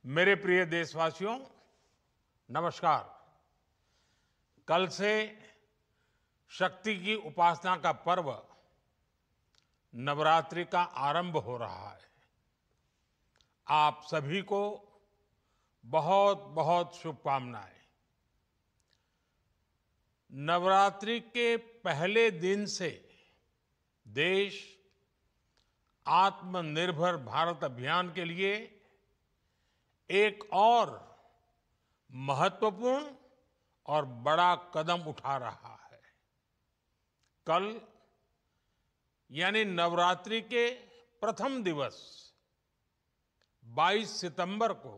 मेरे प्रिय देशवासियों, नमस्कार। कल से शक्ति की उपासना का पर्व नवरात्रि का आरंभ हो रहा है। आप सभी को बहुत बहुत शुभकामनाएं। नवरात्रि के पहले दिन से देश आत्मनिर्भर भारत अभियान के लिए एक और महत्वपूर्ण और बड़ा कदम उठा रहा है। कल यानी नवरात्रि के प्रथम दिवस 22 सितंबर को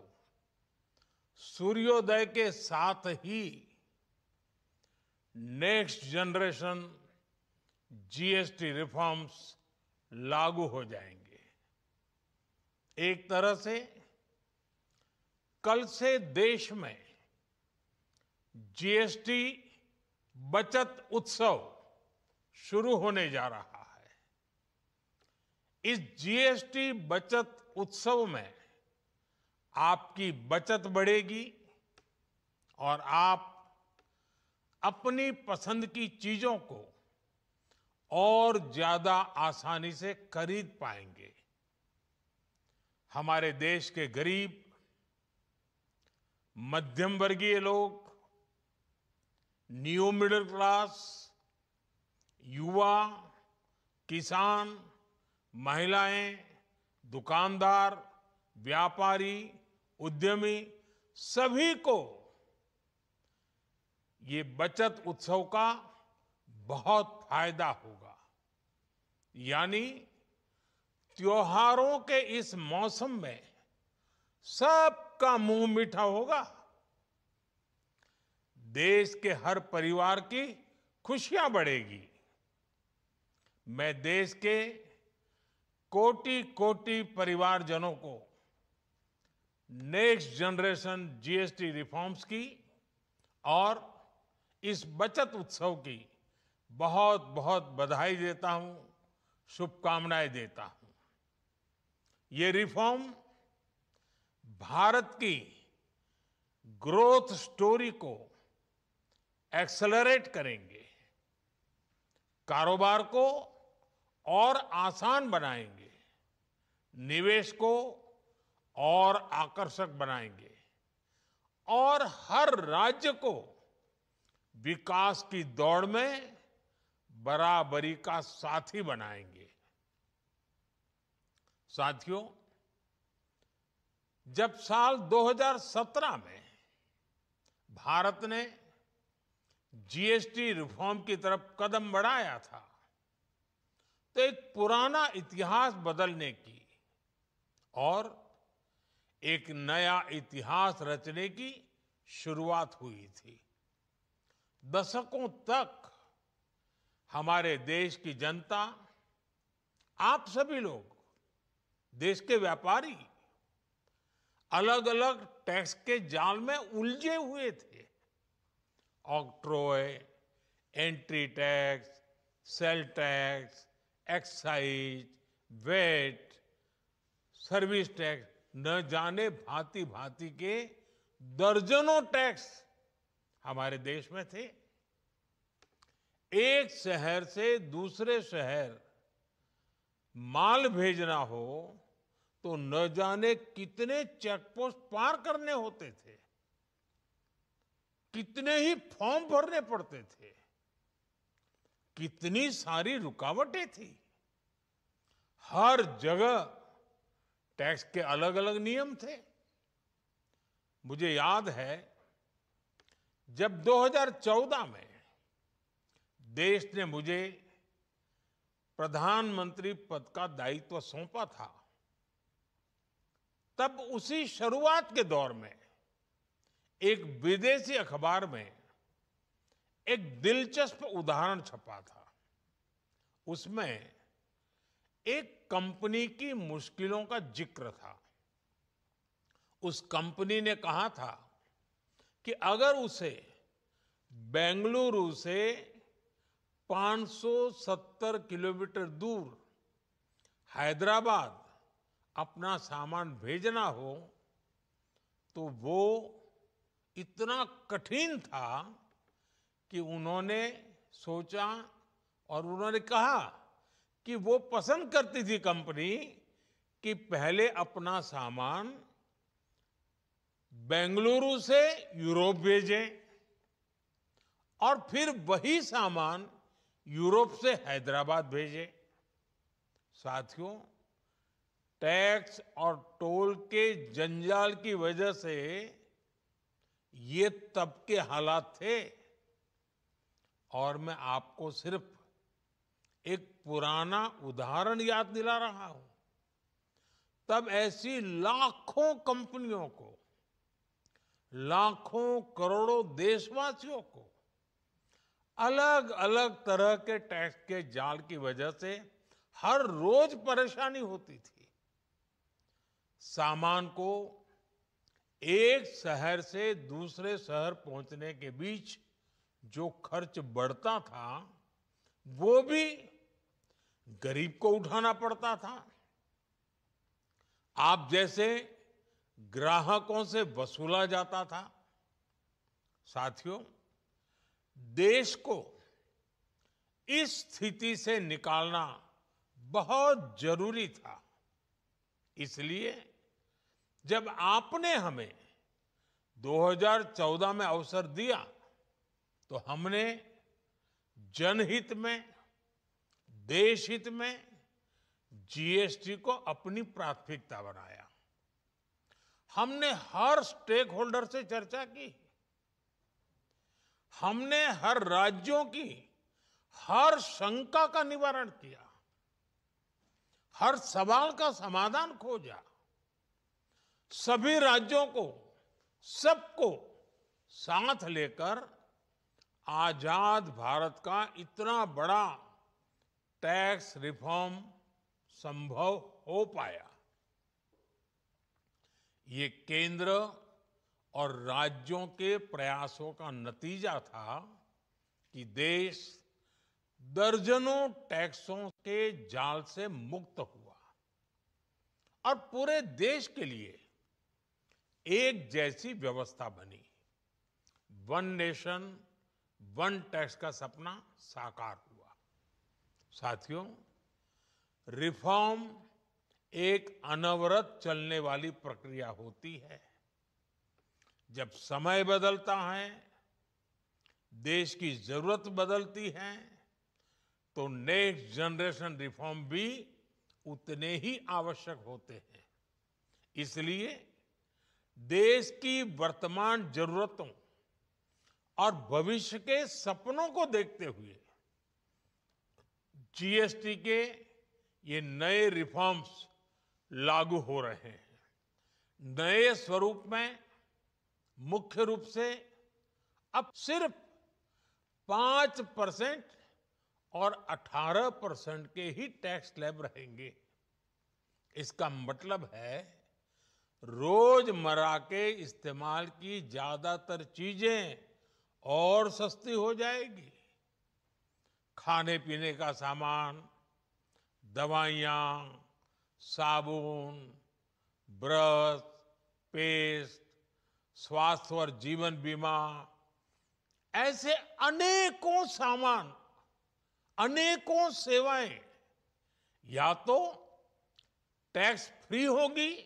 सूर्योदय के साथ ही नेक्स्ट जनरेशन जीएसटी रिफॉर्म्स लागू हो जाएंगे। एक तरह से कल से देश में जीएसटी बचत उत्सव शुरू होने जा रहा है। इस जीएसटी बचत उत्सव में आपकी बचत बढ़ेगी और आप अपनी पसंद की चीजों को और ज्यादा आसानी से खरीद पाएंगे। हमारे देश के गरीब, मध्यम वर्गीय लोग, न्यू मिडिल क्लास, युवा, किसान, महिलाएं, दुकानदार, व्यापारी, उद्यमी, सभी को ये बचत उत्सव का बहुत फायदा होगा। यानी त्योहारों के इस मौसम में सबका मुंह मीठा होगा। देश के हर परिवार की खुशियां बढ़ेगी। मैं देश के कोटि कोटि परिवारजनों को नेक्स्ट जनरेशन जीएसटी रिफॉर्म्स की और इस बचत उत्सव की बहुत बहुत बधाई देता हूं, शुभकामनाएं देता हूं। ये रिफॉर्म भारत की ग्रोथ स्टोरी को एक्सेलरेट करेंगे, कारोबार को और आसान बनाएंगे, निवेश को और आकर्षक बनाएंगे और हर राज्य को विकास की दौड़ में बराबरी का साथी बनाएंगे। साथियों, जब साल 2017 में भारत ने जीएसटी रिफॉर्म की तरफ कदम बढ़ाया था, तो एक पुराना इतिहास बदलने की और एक नया इतिहास रचने की शुरुआत हुई थी। दशकों तक हमारे देश की जनता, आप सभी लोग, देश के व्यापारी अलग अलग टैक्स के जाल में उलझे हुए थे। Octroi, entry tax, sale tax, excise, VAT, service tax, न जाने भांति भांति के दर्जनों टैक्स हमारे देश में थे। एक शहर से दूसरे शहर माल भेजना हो तो न जाने कितने चेकपोस्ट पार करने होते थे, कितने ही फॉर्म भरने पड़ते थे, कितनी सारी रुकावटें थी। हर जगह टैक्स के अलग अलग नियम थे। मुझे याद है, जब 2014 में देश ने मुझे प्रधानमंत्री पद का दायित्व सौंपा था, तब उसी शुरुआत के दौर में एक विदेशी अखबार में एक दिलचस्प उदाहरण छपा था। उसमें एक कंपनी की मुश्किलों का जिक्र था। उस कंपनी ने कहा था कि अगर उसे बेंगलुरु से 570 किलोमीटर दूर हैदराबाद अपना सामान भेजना हो तो वो इतना कठिन था कि उन्होंने सोचा और उन्होंने कहा कि वो पसंद करती थी कंपनी कि पहले अपना सामान बेंगलुरु से यूरोप भेजें और फिर वही सामान यूरोप से हैदराबाद भेजें। साथियों, टैक्स और टोल के जंजाल की वजह से ये तब के हालात थे। और मैं आपको सिर्फ एक पुराना उदाहरण याद दिला रहा हूं। तब ऐसी लाखों कंपनियों को, लाखों करोड़ों देशवासियों को अलग अलग तरह के टैक्स के जाल की वजह से हर रोज परेशानी होती थी। सामान को एक शहर से दूसरे शहर पहुंचने के बीच जो खर्च बढ़ता था वो भी गरीब को उठाना पड़ता था। आप जैसे ग्राहकों से वसूला जाता था। साथियों, देश को इस स्थिति से निकालना बहुत जरूरी था। इसलिए जब आपने हमें 2014 में अवसर दिया तो हमने जनहित में, देशहित में जीएसटी को अपनी प्राथमिकता बनाया। हमने हर स्टेक होल्डर से चर्चा की। हमने हर राज्यों की हर शंका का निवारण किया, हर सवाल का समाधान खोजा। सभी राज्यों को, सबको साथ लेकर आजाद भारत का इतना बड़ा टैक्स रिफॉर्म संभव हो पाया। ये केंद्र और राज्यों के प्रयासों का नतीजा था कि देश दर्जनों टैक्सों के जाल से मुक्त हुआ और पूरे देश के लिए एक जैसी व्यवस्था बनी। वन नेशन वन टैक्स का सपना साकार हुआ। साथियों, रिफॉर्म एक अनवरत चलने वाली प्रक्रिया होती है। जब समय बदलता है, देश की जरूरत बदलती है, तो नेक्स्ट जनरेशन रिफॉर्म भी उतने ही आवश्यक होते हैं। इसलिए देश की वर्तमान जरूरतों और भविष्य के सपनों को देखते हुए जीएसटी के ये नए रिफॉर्म्स लागू हो रहे हैं। नए स्वरूप में मुख्य रूप से अब सिर्फ 5% और 18% के ही टैक्स स्लैब रहेंगे। इसका मतलब है रोजमर्रा के इस्तेमाल की ज्यादातर चीजें और सस्ती हो जाएगी। खाने पीने का सामान, दवाइयां, साबुन, ब्रश, पेस्ट, स्वास्थ्य और जीवन बीमा, ऐसे अनेकों सामान, अनेकों सेवाएं या तो टैक्स फ्री होगी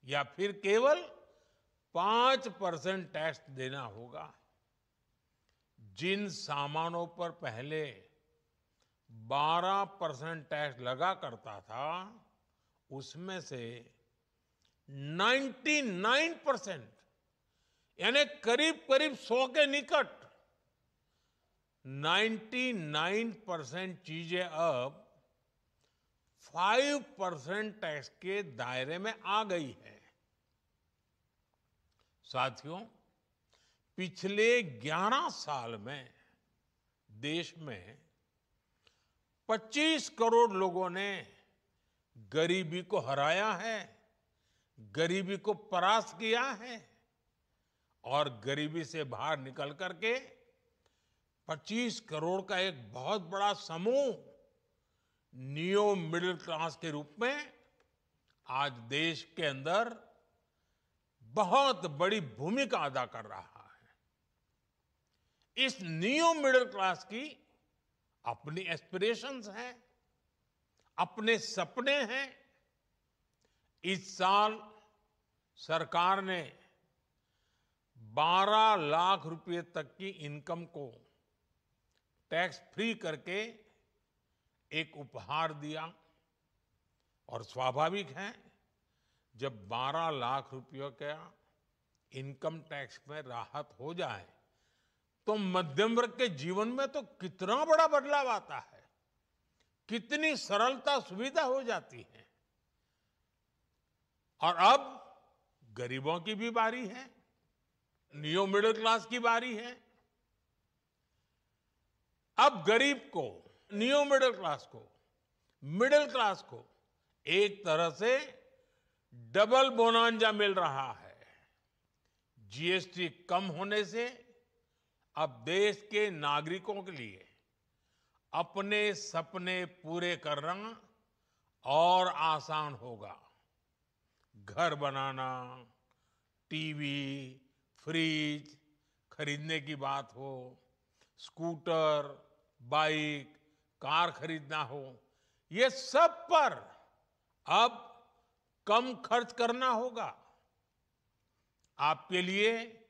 या फिर केवल 5% टैक्स देना होगा। जिन सामानों पर पहले 12% टैक्स लगा करता था, उसमें से 99% यानी करीब करीब 100 के निकट 99% चीजें अब 5% टैक्स के दायरे में आ गई है। साथियों, पिछले 11 साल में देश में 25 करोड़ लोगों ने गरीबी को हराया है, गरीबी को परास्त किया है और गरीबी से बाहर निकल करके 25 करोड़ का एक बहुत बड़ा समूह नियो मिडिल क्लास के रूप में आज देश के अंदर बहुत बड़ी भूमिका अदा कर रहा है। इस न्यू मिडिल क्लास की अपनी एस्पिरेशंस हैं, अपने सपने हैं। इस साल सरकार ने 12 लाख रुपए तक की इनकम को टैक्स फ्री करके एक उपहार दिया। और स्वाभाविक है, जब 12 लाख रुपयों का इनकम टैक्स में राहत हो जाए तो मध्यम वर्ग के जीवन में तो कितना बड़ा बदलाव आता है, कितनी सरलता सुविधा हो जाती है। और अब गरीबों की भी बारी है, न्यू मिडिल क्लास की बारी है। अब गरीब को, न्यू मिडिल क्लास को एक तरह से डबल बोनांजा मिल रहा है। जीएसटी कम होने से अब देश के नागरिकों के लिए अपने सपने पूरे करना और आसान होगा। घर बनाना, टीवी, फ्रिज खरीदने की बात हो, स्कूटर, बाइक, कार खरीदना हो, ये सब पर अब कम खर्च करना होगा। आपके लिए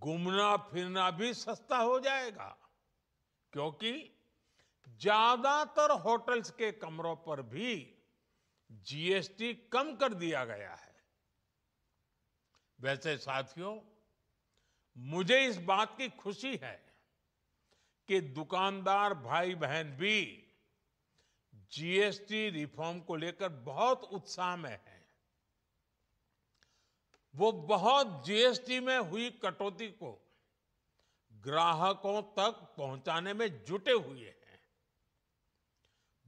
घूमना फिरना भी सस्ता हो जाएगा, क्योंकि ज्यादातर होटल्स के कमरों पर भी जीएसटी कम कर दिया गया है। वैसे साथियों, मुझे इस बात की खुशी है कि दुकानदार भाई बहन भी जीएसटी रिफॉर्म को लेकर बहुत उत्साह में हैं। वो बहुत जीएसटी में हुई कटौती को ग्राहकों तक पहुंचाने में जुटे हुए हैं।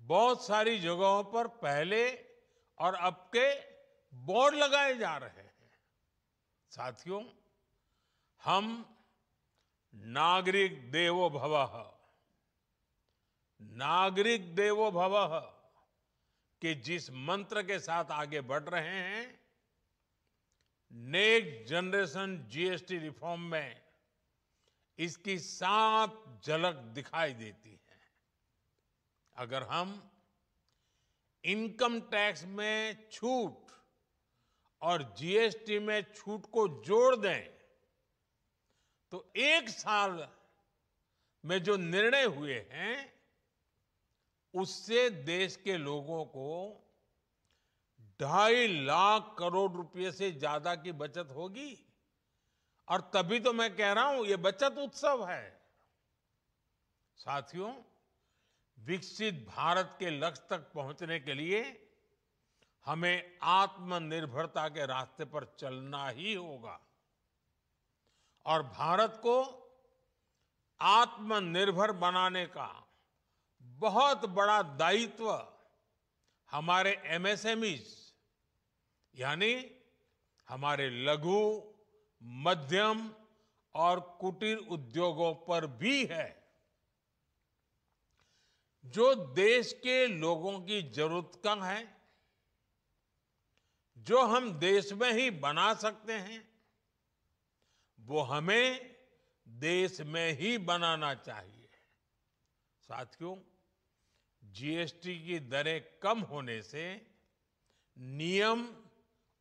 बहुत सारी जगहों पर पहले और अब के बोर्ड लगाए जा रहे हैं। साथियों, हम नागरिक देवो भवः के जिस मंत्र के साथ आगे बढ़ रहे हैं, नेक्स्ट जनरेशन जीएसटी रिफॉर्म में इसकी साफ झलक दिखाई देती है। अगर हम इनकम टैक्स में छूट और जीएसटी में छूट को जोड़ दें तो एक साल में जो निर्णय हुए हैं उससे देश के लोगों को 2.5 लाख करोड़ रुपए से ज्यादा की बचत होगी। और तभी तो मैं कह रहा हूं, ये बचत उत्सव है। साथियों, विकसित भारत के लक्ष्य तक पहुंचने के लिए हमें आत्मनिर्भरता के रास्ते पर चलना ही होगा। और भारत को आत्मनिर्भर बनाने का बहुत बड़ा दायित्व हमारे एमएसएमईज यानी हमारे लघु, मध्यम और कुटीर उद्योगों पर भी है, जो देश के लोगों की जरूरत का है, जो हम देश में ही बना सकते हैं, वो हमें देश में ही बनाना चाहिए। साथियों, जीएसटी की दरें कम होने से नियम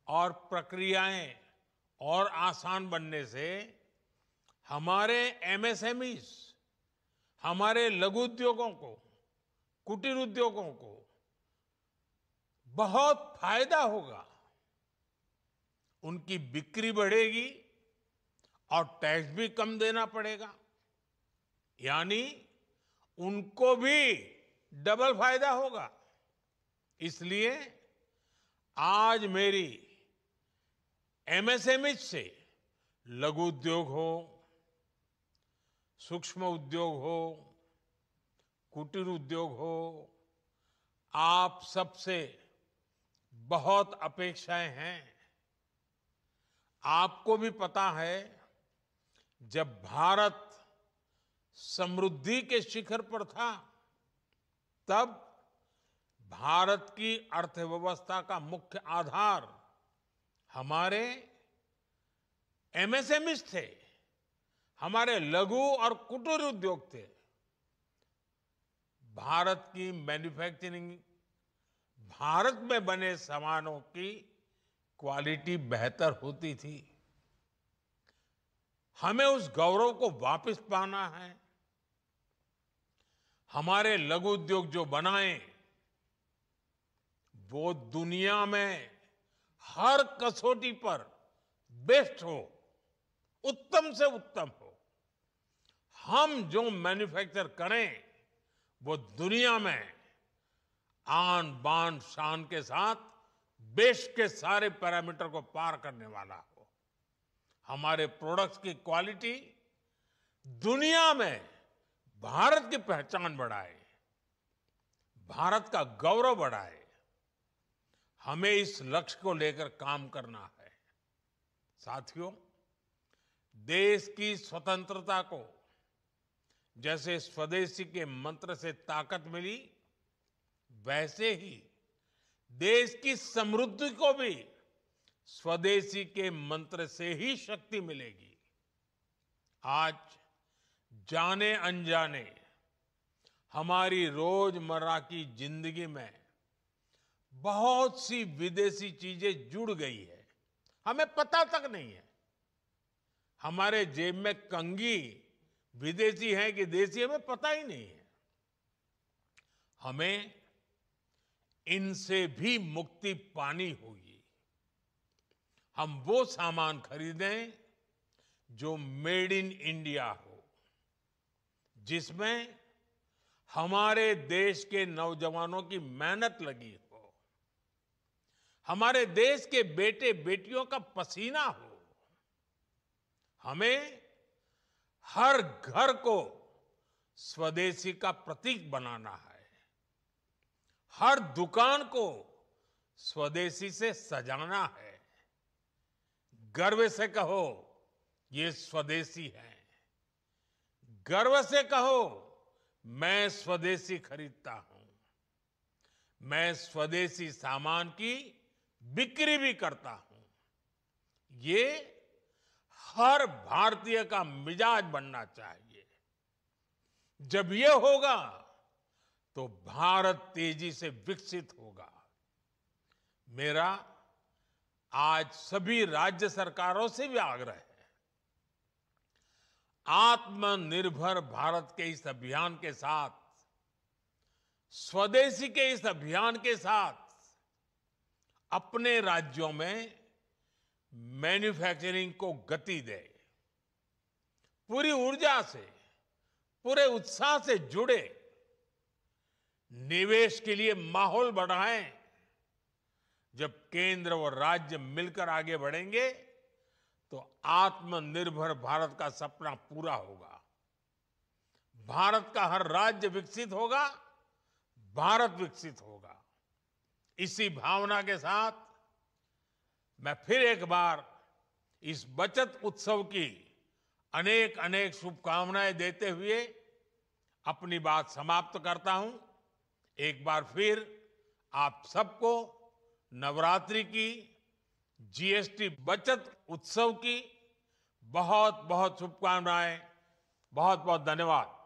और प्रक्रियाएं और आसान बनने से हमारे एमएसएमईज, हमारे लघु उद्योगों को, कुटीर उद्योगों को बहुत फायदा होगा। उनकी बिक्री बढ़ेगी और टैक्स भी कम देना पड़ेगा, यानी उनको भी डबल फायदा होगा। इसलिए आज मेरी एमएसएमई से लघु उद्योग हो, सूक्ष्म उद्योग हो, कुटीर उद्योग हो, आप सबसे बहुत अपेक्षाएं हैं। आपको भी पता है, जब भारत समृद्धि के शिखर पर था, तब भारत की अर्थव्यवस्था का मुख्य आधार हमारे एमएसएमईज थे, हमारे लघु और कुटीर उद्योग थे। भारत की मैन्युफैक्चरिंग, भारत में बने सामानों की क्वालिटी बेहतर होती थी। हमें उस गौरव को वापस पाना है। हमारे लघु उद्योग जो बनाए वो दुनिया में हर कसौटी पर बेस्ट हो, उत्तम से उत्तम हो। हम जो मैन्युफैक्चर करें वो दुनिया में आन बान शान के साथ बेस्ट के सारे पैरामीटर को पार करने वाला हो। हमारे प्रोडक्ट्स की क्वालिटी दुनिया में भारत की पहचान बढ़ाए, भारत का गौरव बढ़ाए। हमें इस लक्ष्य को लेकर काम करना है। साथियों, देश की स्वतंत्रता को जैसे स्वदेशी के मंत्र से ताकत मिली, वैसे ही देश की समृद्धि को भी स्वदेशी के मंत्र से ही शक्ति मिलेगी। आज जाने अनजाने हमारी रोजमर्रा की जिंदगी में बहुत सी विदेशी चीजें जुड़ गई है, हमें पता तक नहीं है। हमारे जेब में कंघी विदेशी है कि देसी, हमें पता ही नहीं है। हमें इनसे भी मुक्ति पानी होगी। हम वो सामान खरीदें जो मेड इन इंडिया हो, जिसमें हमारे देश के नौजवानों की मेहनत लगी हो, हमारे देश के बेटे बेटियों का पसीना हो। हमें हर घर को स्वदेशी का प्रतीक बनाना है। हर दुकान को स्वदेशी से सजाना है। गर्व से कहो ये स्वदेशी है। गर्व से कहो मैं स्वदेशी खरीदता हूं। मैं स्वदेशी सामान की बिक्री भी करता हूं। ये हर भारतीय का मिजाज बनना चाहिए। जब ये होगा तो भारत तेजी से विकसित होगा। मेरा आज सभी राज्य सरकारों से भी आग्रह है, आत्मनिर्भर भारत के इस अभियान के साथ, स्वदेशी के इस अभियान के साथ अपने राज्यों में मैन्युफैक्चरिंग को गति दे। पूरी ऊर्जा से, पूरे उत्साह से जुड़े, निवेश के लिए माहौल बढ़ाएं। जब केंद्र और राज्य मिलकर आगे बढ़ेंगे तो आत्मनिर्भर भारत का सपना पूरा होगा। भारत का हर राज्य विकसित होगा, भारत विकसित होगा। इसी भावना के साथ मैं फिर एक बार इस बचत उत्सव की अनेक अनेक शुभकामनाएं देते हुए अपनी बात समाप्त करता हूं। एक बार फिर आप सबको नवरात्रि की, जीएसटी बचत उत्सव की बहुत बहुत शुभकामनाएं। बहुत बहुत धन्यवाद।